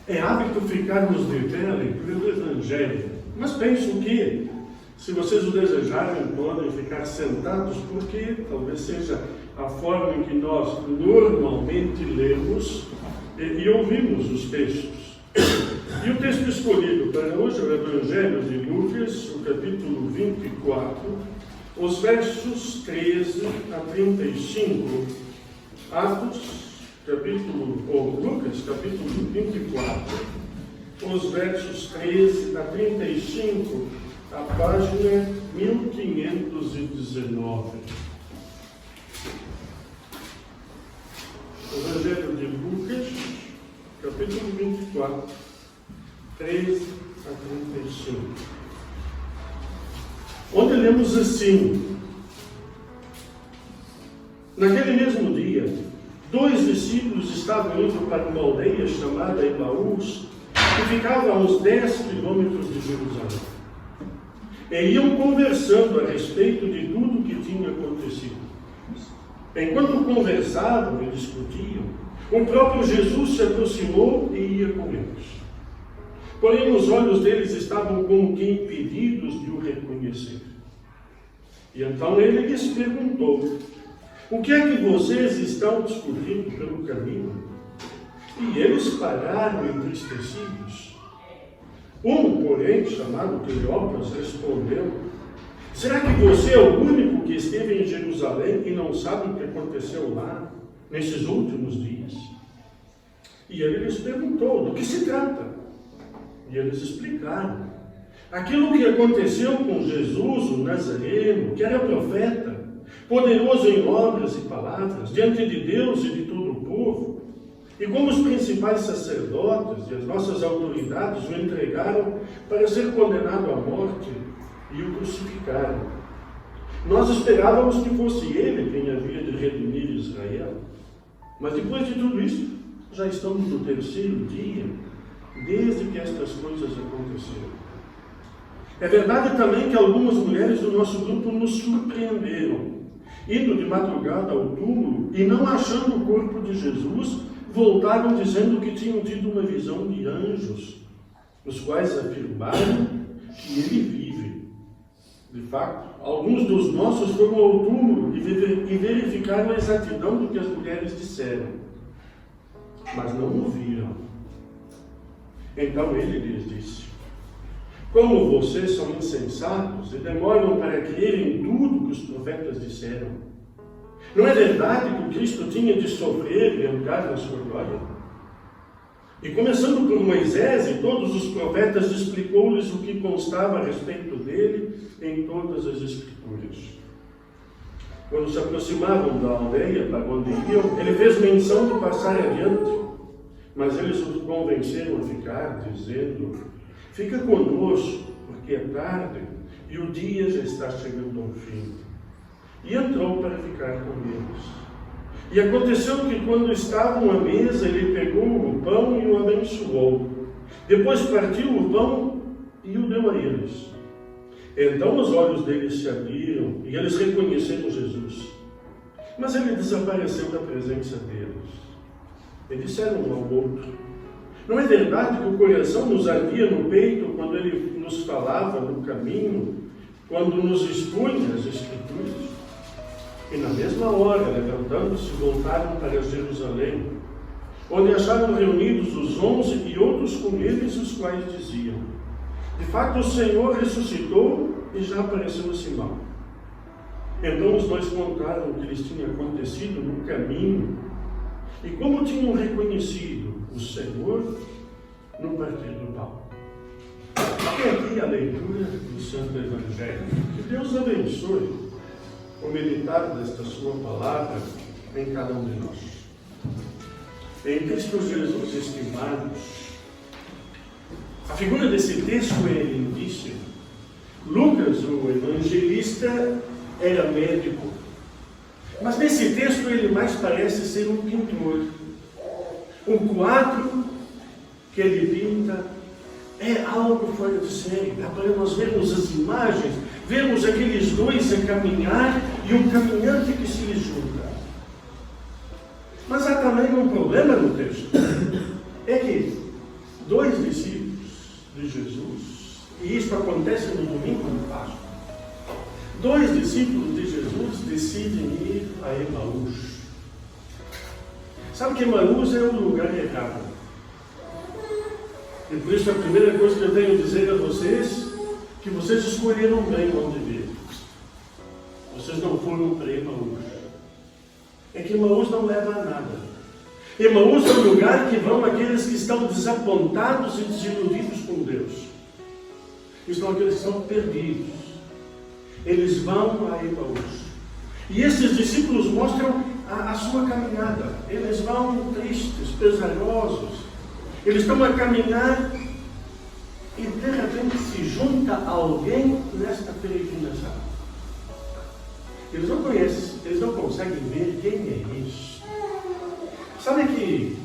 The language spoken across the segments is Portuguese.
É hábito ficarmos de pé a leitura do Evangelho. Mas penso que, se vocês o desejarem, podem ficar sentados, porque talvez seja a forma em que nós normalmente lemos e ouvimos os textos. E o texto escolhido para hoje é o Evangelho de Lucas, o capítulo 24, os versos 13 a 35. Lucas, capítulo 24, os versos 13 a 35, a página 1519. Evangelho de Lucas, capítulo 24, 13 a 35. Onde lemos assim: naquele mesmo dia, 2 discípulos estavam indo para uma aldeia chamada Emaús, que ficava a uns 10 quilômetros de Jerusalém. E iam conversando a respeito de tudo o que tinha acontecido. Enquanto conversavam e discutiam, o próprio Jesus se aproximou e ia com eles. Porém, os olhos deles estavam como que impedidos de o reconhecer. E então ele lhes perguntou: o que é que vocês estão discutindo pelo caminho? E eles pararam entristecidos. Um, porém, chamado Cleopas, respondeu: será que você é o único que esteve em Jerusalém e não sabe o que aconteceu lá, nesses últimos dias? E ele lhes perguntou: do que se trata? E eles explicaram: aquilo que aconteceu com Jesus, o Nazareno, que era profeta, poderoso em obras e palavras, diante de Deus e de todo o povo, e como os principais sacerdotes e as nossas autoridades o entregaram para ser condenado à morte e o crucificaram. Nós esperávamos que fosse ele quem havia de redimir Israel. Mas depois de tudo isso, já estamos no 3º dia, desde que estas coisas aconteceram. É verdade também que algumas mulheres do nosso grupo nos surpreenderam, indo de madrugada ao túmulo e não achando o corpo de Jesus, voltaram dizendo que tinham tido uma visão de anjos, os quais afirmaram que ele vive. De fato, alguns dos nossos foram ao túmulo e verificaram a exatidão do que as mulheres disseram, mas não o viram. Então ele lhes disse: como vocês são insensatos e demoram para crer em tudo que os profetas disseram? Não é verdade que o Cristo tinha de sofrer e entrar na sua glória? E começando por Moisés e todos os profetas, explicou-lhes o que constava a respeito dele em todas as Escrituras. Quando se aproximavam da aldeia para onde iam, ele fez menção de passar adiante, mas eles os convenceram a ficar, dizendo: fica conosco, porque é tarde e o dia já está chegando ao fim. E entrou para ficar com eles. E aconteceu que, quando estavam à mesa, ele pegou o pão e o abençoou. Depois partiu o pão e o deu a eles. Então os olhos deles se abriram e eles reconheceram Jesus. Mas ele desapareceu da presença deles. E disseram um ao outro: não é verdade que o coração nos ardia no peito quando ele nos falava no caminho, quando nos expunha as Escrituras? E na mesma hora, levantando-se, voltaram para Jerusalém, onde acharam reunidos os 11 e outros com eles, os quais diziam: de fato o Senhor ressuscitou e já apareceu a Simão. Então os dois contaram o que lhes tinha acontecido no caminho e como tinham reconhecido o Senhor no partir do pão. Até aqui a leitura do Santo Evangelho. Que Deus abençoe o meditar desta sua palavra em cada um de nós. Em Cristo Jesus, estimados, a figura desse texto é lindíssima. Lucas, o evangelista, era médico, mas nesse texto ele mais parece ser um pintor. O quadro que ele pinta é algo fora de série. Dá para nós vermos as imagens, vemos aqueles dois a caminhar e um caminhante que se lhes junta. Mas há também um problema no texto. É que dois discípulos de Jesus, e isto acontece no domingo de Páscoa. Dois discípulos de Jesus decidem ir a Emaús. Sabe que Emaús é o lugar errado. E por isso a primeira coisa que eu tenho a dizer a vocês, que vocês escolheram bem onde vir. Vocês não foram para Emaús. É que Emaús não leva a nada. Emaús é o lugar que vão aqueles que estão desapontados e desiludidos com Deus. Estão aqueles que estão perdidos. Eles vão a Emaús. E esses discípulos mostram a sua caminhada. Eles vão tristes, pesarosos. Eles estão a caminhar e de repente se junta alguém nesta peregrinação. Eles não conhecem, eles não conseguem ver quem é isso. Sabe que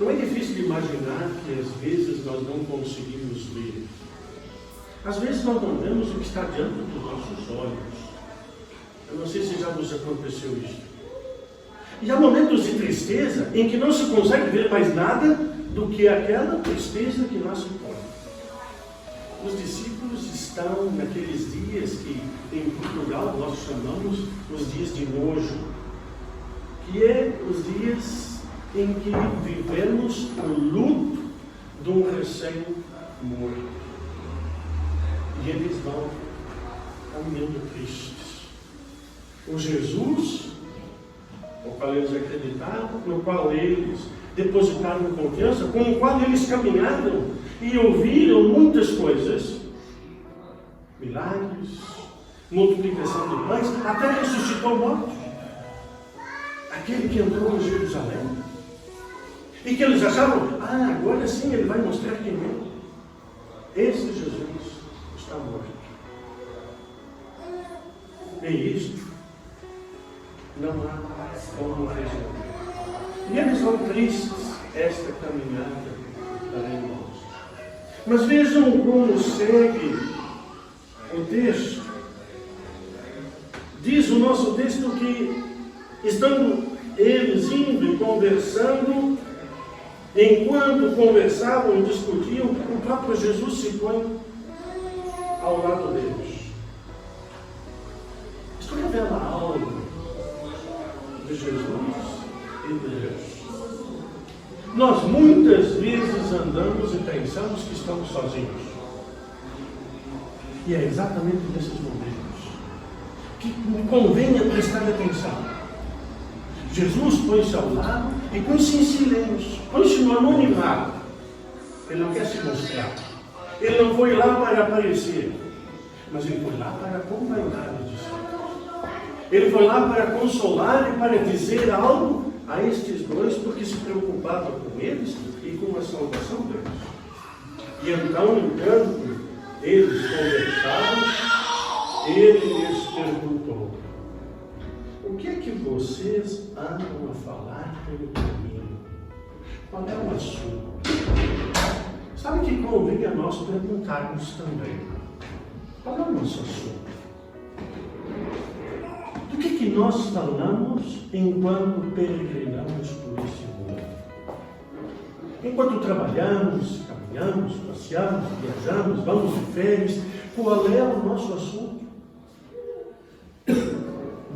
não é difícil de imaginar que às vezes nós não conseguimos ver. Às vezes nós não vemos o que está diante dos nossos olhos. Eu não sei se já vos aconteceu isso. E há momentos de tristeza em que não se consegue ver mais nada do que aquela tristeza que lá se põe. Os discípulos estão naqueles dias que em Portugal nós chamamos os dias de nojo, que é os dias em que vivemos o luto de um recém-morto. E eles vão caminhando tristes. O Jesus, no qual eles acreditaram, no qual eles depositaram confiança, com o qual eles caminharam e ouviram muitas coisas, milagres, multiplicação de pães, até ressuscitou mortos. Aquele que entrou em Jerusalém e que eles achavam, agora sim ele vai mostrar quem é. Esse Jesus está morto. É isto. Não há como resolver. E eles vão tristes esta caminhada para Emaús. Mas vejam como segue o texto. Diz o nosso texto que, estando eles indo e conversando, enquanto conversavam e discutiam, o próprio Jesus se põe ao lado deles. Isto revela algo de Jesus e de Deus. Nós muitas vezes andamos e pensamos que estamos sozinhos. E é exatamente nesses momentos que convém prestar atenção. Jesus põe-se ao lado e põe-se em silêncio, põe-se no anonimato. Ele não quer se mostrar. Ele não foi lá para aparecer, mas ele foi lá para acompanhar os discípulos. Ele foi lá para consolar e para dizer algo a estes dois, porque se preocupava com eles e com a salvação deles. E então, enquanto eles conversavam, ele lhes perguntou: o que é que vocês andam a falar pelo caminho? Qual é o assunto? Sabe que convém a nós perguntarmos também: qual é o nosso assunto? Do que nós falamos enquanto peregrinamos por esse mundo? Enquanto trabalhamos, caminhamos, passeamos, viajamos, vamos de férias, qual é o nosso assunto?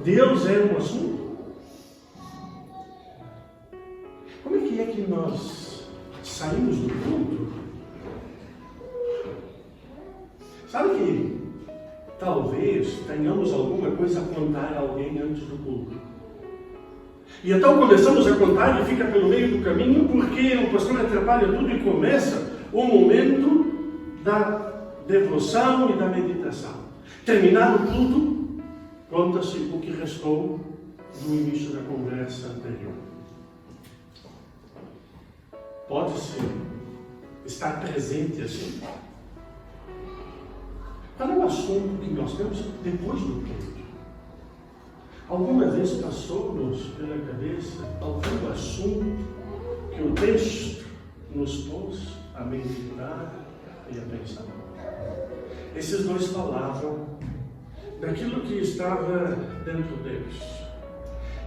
Deus é um assunto? Como é que nós saímos do culto? Sabe que talvez tenhamos alguma coisa a contar a alguém antes do culto. E então começamos a contar e fica pelo meio do caminho porque o pastor atrapalha tudo e começa o momento da devoção e da meditação. Terminado o culto, conta-se o que restou do início da conversa anterior. Pode-se estar presente assim? Qual é o assunto que nós temos depois do culto? Alguma vez passou-nos pela cabeça algum assunto que o texto nos pôs a meditar e a pensar? Esses dois falavam daquilo que estava dentro deles.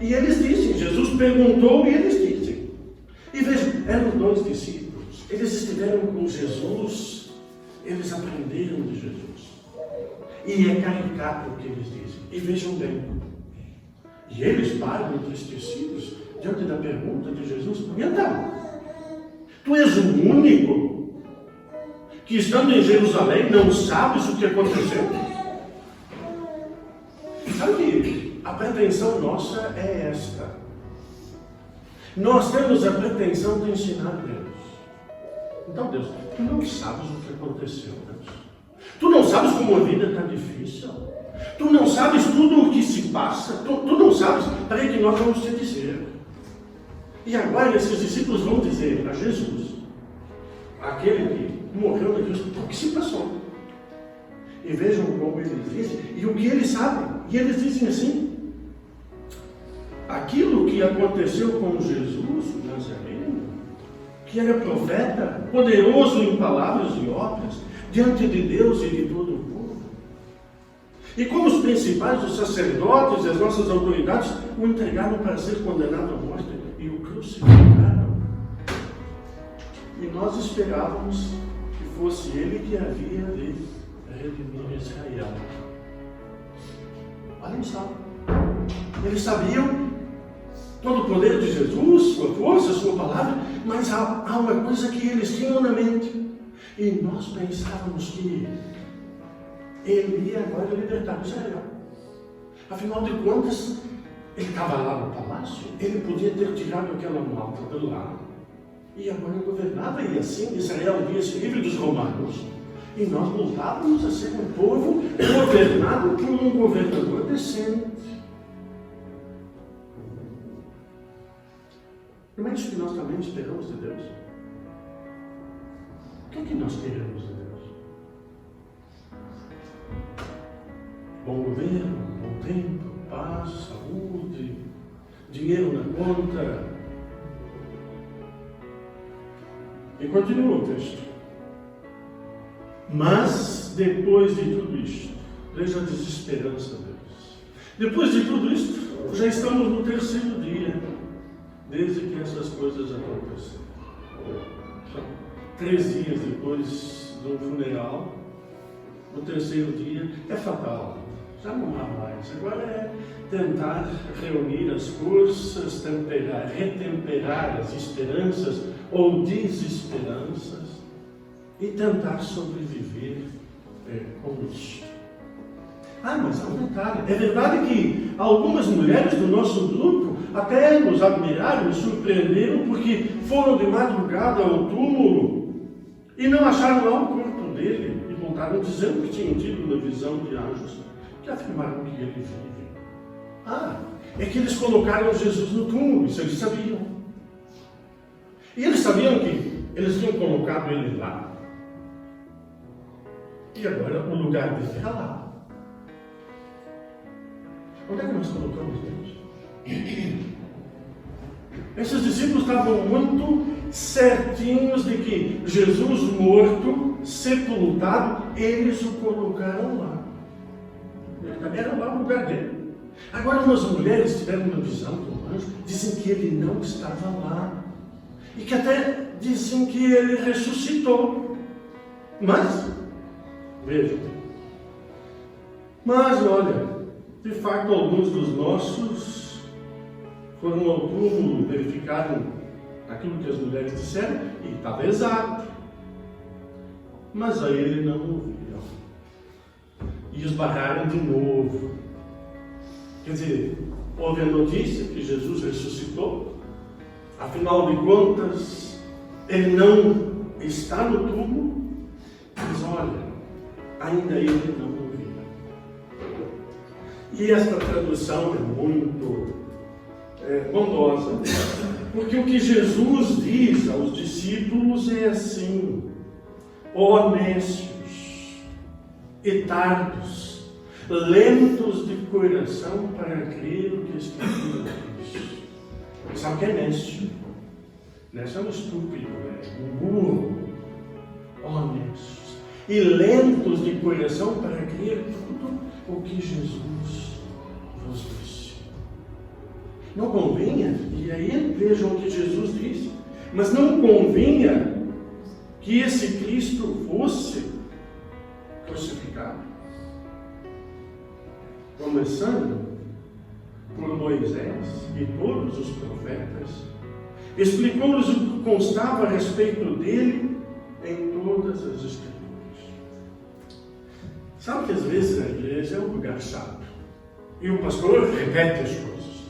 E eles dizem, Jesus perguntou e eles dizem. E vejam, eram dois discípulos. eles estiveram com Jesus, eles aprenderam de Jesus. E é caricato o que eles dizem. E vejam bem, e eles param entristecidos diante da pergunta de Jesus: e então, tu és o único que, estando em Jerusalém, não sabes o que aconteceu? Sabe que a pretensão nossa é esta. Nós temos a pretensão de ensinar Deus. Então, Deus, tu não sabes o que aconteceu, Deus. Tu não sabes como a vida está difícil. Tu não sabes tudo o que se passa. Tu não sabes para que nós vamos te dizer. E agora esses discípulos vão dizer a Jesus, aquele que morreu na cruz, o que se passou. E vejam como eles dizem e o que eles sabem. E eles dizem assim: aquilo que aconteceu com Jesus, o Nazareno, que era profeta, poderoso em palavras e obras, diante de Deus e de todo o povo. E como os principais, os sacerdotes e as nossas autoridades o entregaram para ser condenado à morte e o crucificaram. E nós esperávamos que fosse ele que havia de redimir Israel. Olhem só, eles sabiam todo o poder de Jesus, sua força, sua palavra, mas há uma coisa que eles tinham na mente. E nós pensávamos que ele ia agora libertar Israel. Afinal de contas, ele estava lá no palácio, ele podia ter tirado aquela malta do lado. E agora governava, e assim Israel via-se livre dos romanos. E nós voltávamos a ser um povo governado por um governador decente. Não é isso que nós também esperamos de Deus? O que é que nós queremos de Deus? Bom governo, bom tempo, paz, saúde, dinheiro na conta. E continua o texto. Mas, depois de tudo isto, veja a desesperança deles. Depois de tudo isto, já estamos no terceiro dia, desde que essas coisas aconteceram. 3 dias depois do funeral, no terceiro dia, é fatal. Já não há mais. Agora é tentar reunir as forças, retemperar as esperanças ou desesperanças e tentar sobreviver com isso. Mas há um detalhe. É verdade que algumas mulheres do nosso grupo até nos admiraram e surpreenderam porque foram de madrugada ao túmulo e não acharam lá o corpo dele e voltaram dizendo que tinham tido uma visão de anjos que afirmaram que ele vive. É que eles colocaram Jesus no túmulo, isso eles sabiam. E eles sabiam que eles tinham colocado ele lá. E agora o lugar dele era lá. Onde é que nós colocamos Deus? Esses discípulos estavam muito certinhos de que Jesus morto, sepultado, eles o colocaram lá. Era lá o lugar dele. Agora umas mulheres tiveram uma visão do anjo, dizem que ele não estava lá. E que até dizem que ele ressuscitou. Mas, vejam, olha, de fato alguns dos nossos foram ao túmulo, verificaram aquilo que as mulheres disseram e estava exato. Mas a ele não ouviram. E esbarraram de novo. Quer dizer, houve a notícia que Jesus ressuscitou. Afinal de contas, ele não está no túmulo. Mas olha, ainda ele não ouviu. E esta tradução é muito bondosa, porque o que Jesus diz aos discípulos é assim: ó nécios e tardos, lentos de coração para crer o que a Escritura diz. Sabe o que é nécio? Nécio é um estúpido, um burro. Ó nécios e lentos de coração para crer tudo o que Jesus vos disse. Não convinha, e aí vejam o que Jesus disse, mas não convinha que esse Cristo fosse crucificado. Começando por Moisés e todos os profetas, explicou-nos o que constava a respeito dele em todas as Escrituras. Sabe que às vezes a igreja é um lugar chato e o pastor repete as coisas.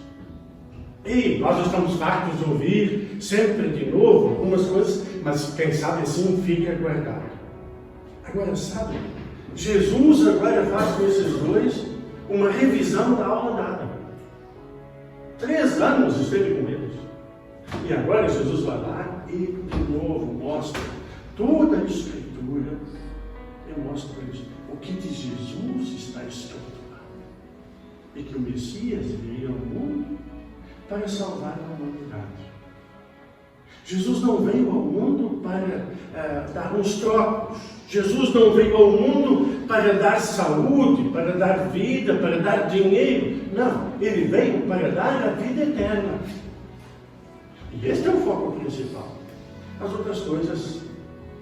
E nós estamos fartos de ouvir sempre de novo algumas coisas, mas quem sabe assim fica guardado. Agora, sabe, Jesus agora faz com esses dois uma revisão da aula dada. 3 anos esteve com eles. E agora Jesus vai lá e de novo mostra toda a Escritura e mostra para eles o que de Jesus está escrito lá. E que o Messias viria ao mundo para salvar a humanidade. Jesus não veio ao mundo para dar uns trocos. Jesus não veio ao mundo para dar saúde, para dar vida, para dar dinheiro. Não, ele veio para dar a vida eterna. E este é o foco principal. As outras coisas,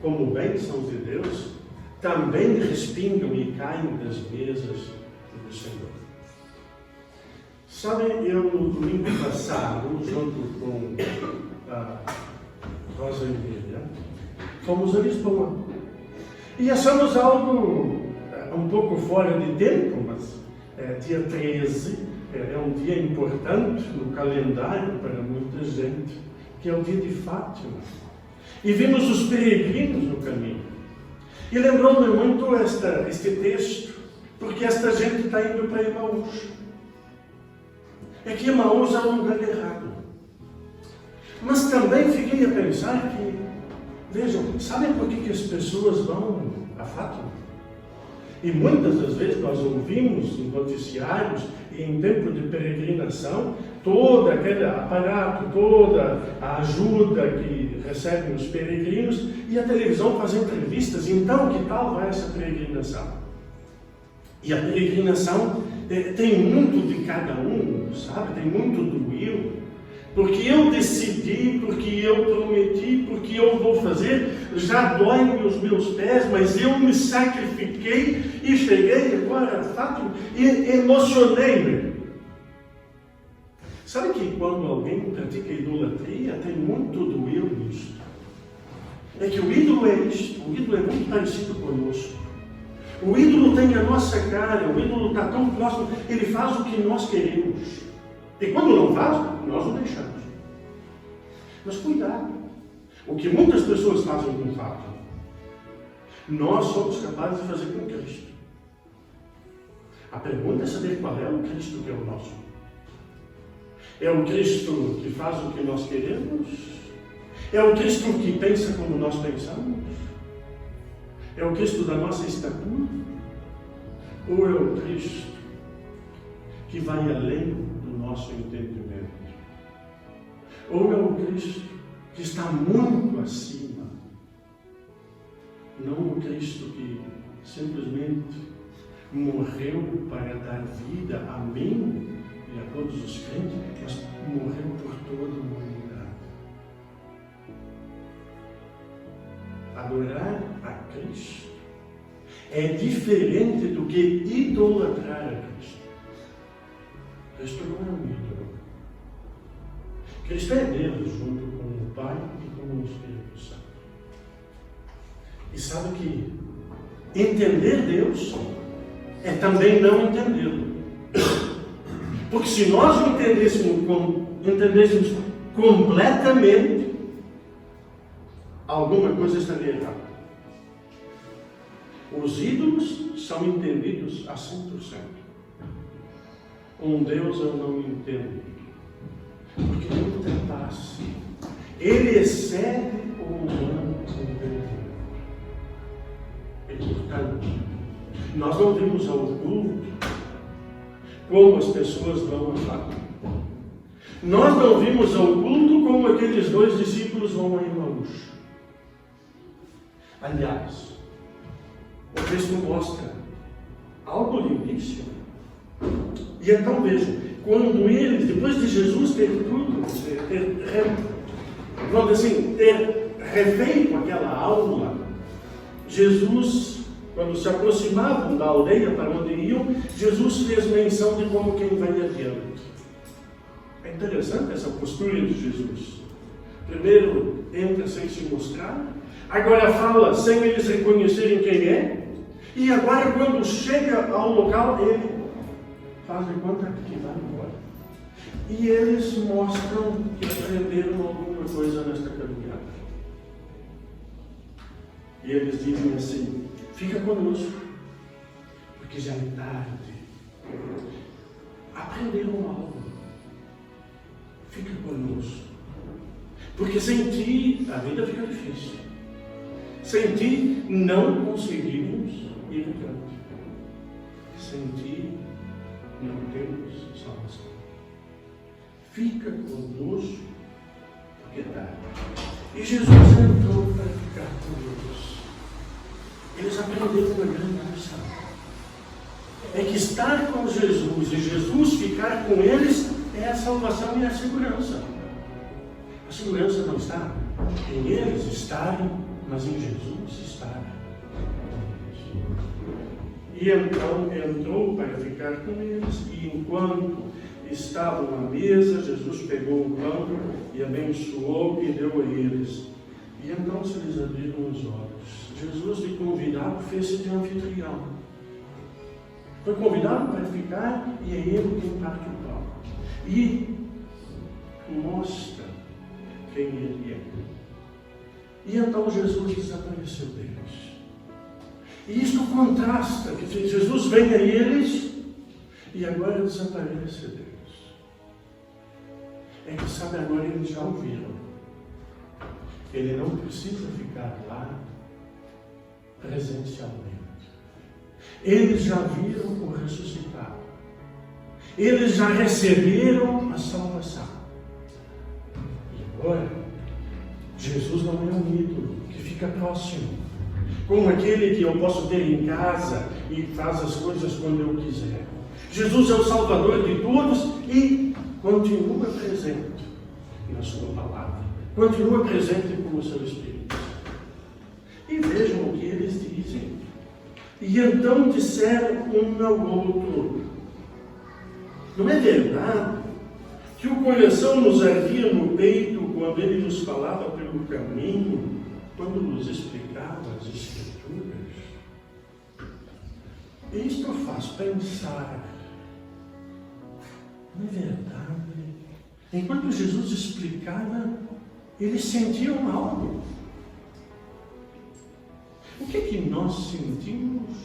como bênçãos de Deus, também respingam e caem das mesas do Senhor. Sabe, eu no domingo passado, junto com a Rosa e Miriam, fomos a Lisboa. E achamos algo um pouco fora de tempo, mas dia 13 é um dia importante no calendário para muita gente, que é o dia de Fátima. E vimos os peregrinos no caminho. E lembrou-me muito este texto, porque esta gente está indo para Emaús. É que Emaús é um lugar errado. Mas também fiquei a pensar que, vejam, sabem por que as pessoas vão a Fátima? E muitas das vezes nós ouvimos em noticiários e em tempo de peregrinação todo aquele aparato, toda a ajuda que recebem os peregrinos, e a televisão faz entrevistas. Então, que tal vai essa peregrinação? E a peregrinação tem muito de cada um, sabe? Tem muito do eu. Porque eu decidi, porque eu prometi, porque eu vou fazer, já doem os meus pés, mas eu me sacrifiquei e cheguei agora, Fátima, e emocionei-me. Sabe que quando alguém pratica idolatria, tem muito do eu nisto. É que o ídolo é isto, o ídolo é muito parecido conosco. O ídolo tem a nossa cara, o ídolo está tão próximo, ele faz o que nós queremos. E quando não faz, nós o deixamos. Mas cuidado, o que muitas pessoas fazem com Fátima, nós somos capazes de fazer com Cristo. A pergunta é saber qual é o Cristo que é o nosso. É o Cristo que faz o que nós queremos? É o Cristo que pensa como nós pensamos? É o Cristo da nossa estatura? Ou é o Cristo que vai além do nosso entendimento? Ou é o Cristo que está muito acima? Não o Cristo que simplesmente morreu para dar vida a mim e a todos os crentes, mas morreu por toda a humanidade. Adorar a Cristo é diferente do que idolatrar a Cristo. Cristo não é um ídolo. Cristo é Deus, junto com o Pai e com o Espírito Santo. E sabe que entender Deus é também não entendê-lo. Porque se nós o entendêssemos completamente, alguma coisa estaria errada. Os ídolos são entendidos a 100%. Um Deus eu não entendo, porque ele ultrapassa. Ele excede o humano entendimento. E portanto, nós não vimos ao culto como as pessoas vão a Fátima. Nós não vimos ao culto como aqueles 2 discípulos vão a Emaús. Aliás, o texto mostra algo lindíssimo. E então vejam, quando eles, depois de Jesus ter tudo, ter refeito aquela aula, Jesus, quando se aproximavam da aldeia para onde iam, Jesus fez menção de como quem vai adiante. É interessante essa postura de Jesus. Primeiro entra sem se mostrar, agora fala sem eles reconhecerem quem é, e agora quando chega ao local, ele faz de conta que vai embora. E eles mostram que aprenderam alguma coisa nesta caminhada. E eles dizem assim: fica conosco, porque já é tarde. Aprenderam algo. Fica conosco. Porque sem ti a vida fica difícil. Sem ti não conseguimos ir adiante. Sem ti não temos salvação. Fica conosco, porque é tarde. E Jesus entrou para ficar conosco. Eles aprenderam uma grande lição. É que estar com Jesus e Jesus ficar com eles é a salvação e a segurança. A segurança não está em eles estarem, mas em Jesus estar. E então entrou para ficar com eles, e enquanto estavam à mesa, Jesus pegou o pão e abençoou e deu a eles. E então se lhes abriram os olhos. Jesus, de convidado, fez-se de anfitrião. Foi convidado para ficar e é ele quem parte o pão. E mostra quem ele é. E então Jesus desapareceu deles. E isto contrasta, que Jesus vem a eles e agora desaparece deles. É que sabe, agora eles já ouviram. Ele não precisa ficar lá presencialmente. Eles já viram o ressuscitado. Eles já receberam a salvação. E agora, Jesus não é um ídolo que fica próximo, como aquele que eu posso ter em casa e faz as coisas quando eu quiser. Jesus é o Salvador de todos e continua presente na sua palavra. Continua presente com o seu Espírito. E vejam o que eles dizem. E então disseram um ao outro: não é verdade que o coração nos ardia no peito quando ele nos falava pelo caminho, quando nos explicava as Escrituras? Isto faz pensar. Não é verdade? Enquanto Jesus explicava, eles sentiam algo. O que é que nós sentimos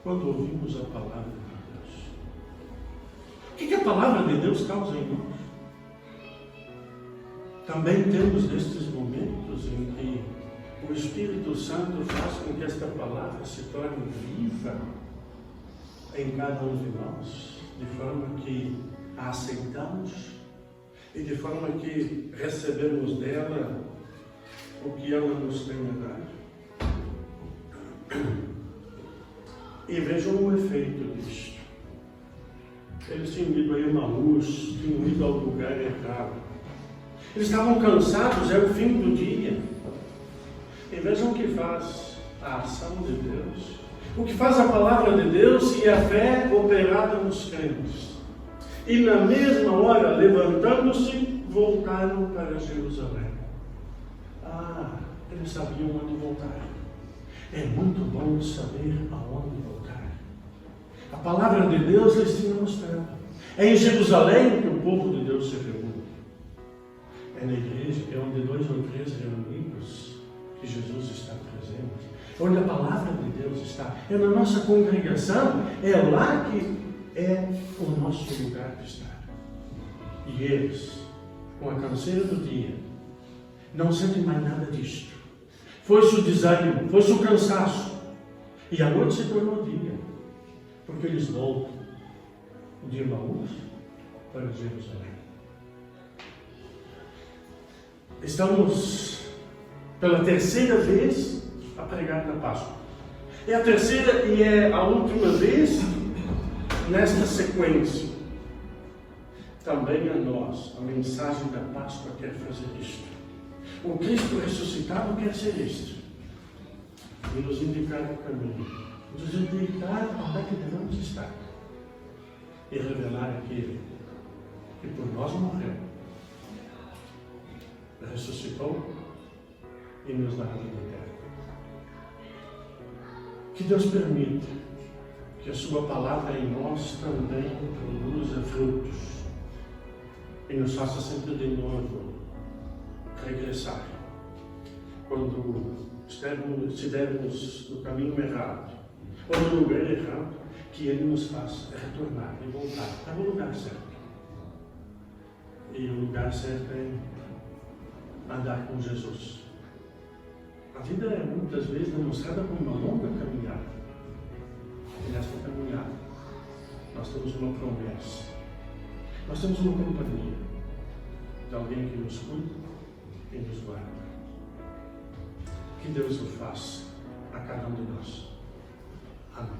quando ouvimos a palavra de Deus? O que é que a palavra de Deus causa em nós? Também temos destes momentos em que o Espírito Santo faz com que esta palavra se torne viva em cada um de nós, de forma que a aceitamos e de forma que recebemos dela o que ela nos tem a dar. E vejam o efeito disto. Eles tinham ido a Emaús, tinham ido ao lugar errado. Eles estavam cansados, era o fim do dia. E vejam o que faz a ação de Deus, o que faz a palavra de Deus e a fé operada nos crentes. E na mesma hora, levantando-se, voltaram para Jerusalém. Eles sabiam onde voltar. É muito bom saber aonde voltar. A palavra de Deus lhes tinha mostrado. É em Jerusalém que o povo de Deus se reúne. É na igreja, é onde 2 ou 3 reunidos que Jesus está presente. Onde a palavra de Deus está. É na nossa congregação. É lá que é o nosso lugar de estar. E eles, com a canseira do dia, não sentem mais nada disto. Foi-se o desânimo, foi-se o cansaço. E a noite se tornou dia. Porque eles voltam de Emaús para Jerusalém. Estamos pela terceira vez a pregar na Páscoa. É a terceira e é a última vez nesta sequência. Também a nós, a mensagem da Páscoa quer fazer isto. O Cristo ressuscitado quer ser este. E nos indicar o caminho. Nos indicar onde é que devemos estar. E revelar aquele que por nós morreu, ressuscitou e nos dá a vida eterna. Que Deus permita que a sua palavra em nós também produza frutos e nos faça sempre de novo regressar quando estivermos no caminho errado ou no lugar errado, que Ele nos faça retornar e voltar para o lugar certo. E o lugar certo é andar com Jesus. A vida é muitas vezes demonstrada como uma longa caminhada. E nesta caminhada nós temos uma promessa. Nós temos uma companhia de alguém que nos cuida e nos guarda. Que Deus o faça a cada um de nós. Amém.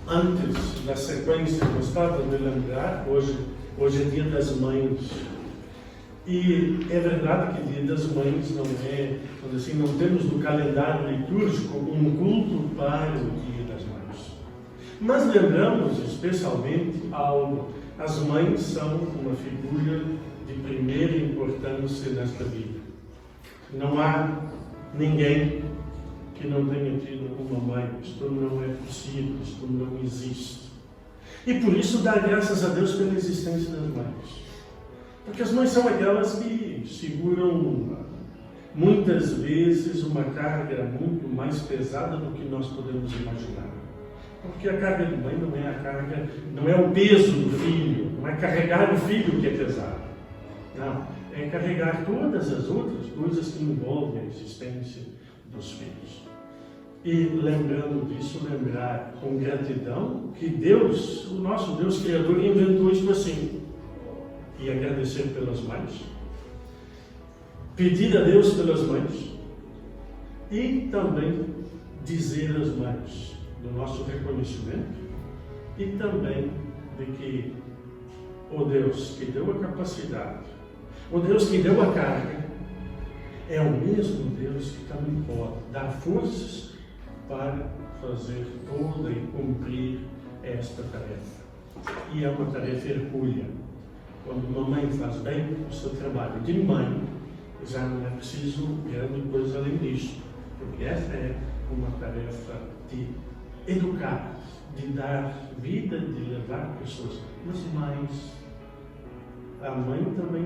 Antes da sequência, gostava de lembrar, hoje é Dia das Mães. E é verdade que Dia das Mães não é, assim, não temos no calendário litúrgico um culto para o Dia das Mães. Mas lembramos especialmente algo. As mães são uma figura de primeira importância nesta vida. Não há ninguém que não tenha tido uma mãe. Isto não é possível, isto não existe. E por isso dá graças a Deus pela existência das mães. Porque as mães são aquelas que seguram muitas vezes uma carga muito mais pesada do que nós podemos imaginar. Porque a carga de mãe não é o peso do filho, não é carregar o filho que é pesado. Não, é carregar todas as outras coisas que envolvem a existência dos filhos. E lembrando disso, lembrar com gratidão que Deus, o nosso Deus Criador, inventou isso assim. E agradecer pelas mães, pedir a Deus pelas mães e também dizer às mães do nosso reconhecimento e também de que o Deus que deu a capacidade, o Deus que deu a carga, é o mesmo Deus que também pode dar forças para fazer toda e cumprir esta tarefa. E é uma tarefa hercúlea. Quando uma mãe faz bem o seu trabalho de mãe, já não é preciso grande coisa além disso, porque essa é uma tarefa de educar, de dar vida, de levar pessoas. Mas mães, a mãe também,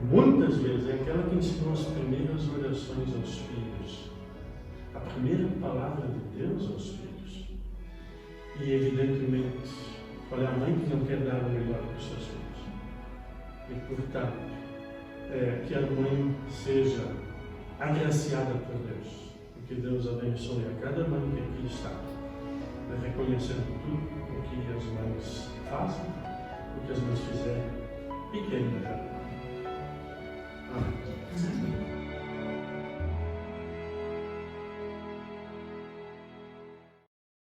muitas vezes, é aquela que ensinou as primeiras orações aos filhos, a primeira palavra de Deus aos filhos. E evidentemente, qual é a mãe que não quer dar o melhor para os seus filhos? E, portanto, que a mãe seja agraciada por Deus. E que Deus abençoe a cada mãe que aqui está, reconhecendo tudo o que as mães fazem, o que as mães fizeram e que ainda farão. Amém.